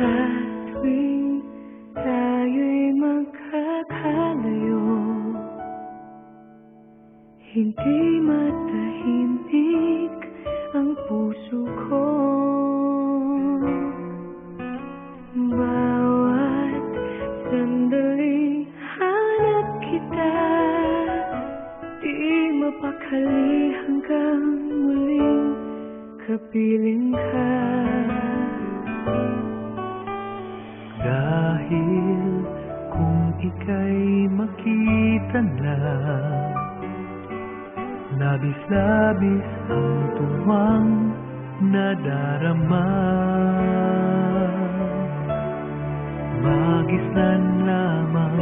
Sa tuwing tayo'y magkakalayo, hindi matahimik ang puso ko. Bawat sandali hanap kita, di mapakali hanggang muling kapiling ka. Dahil kung ika'y makita na, labis-labis ang tuwang nadarama. Magisnan lamang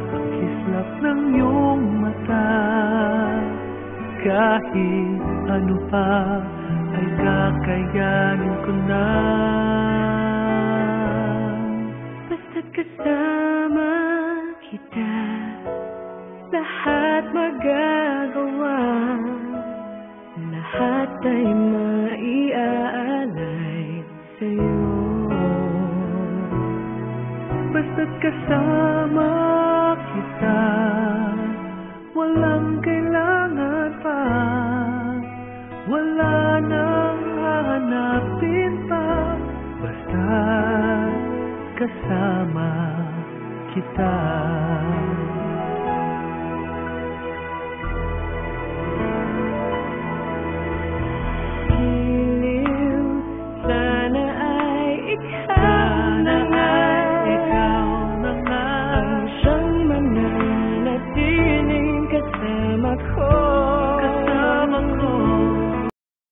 ang kislap ng iyong mata, kahit ano pa ay kakayanin ko na. Basta't kasama kita, lahat magagawa, lahat ay maiaalay sa'yo. Basta't kasama kita, walang kailangan pa, wala nang hahanapin pa. Basta't kasama kita.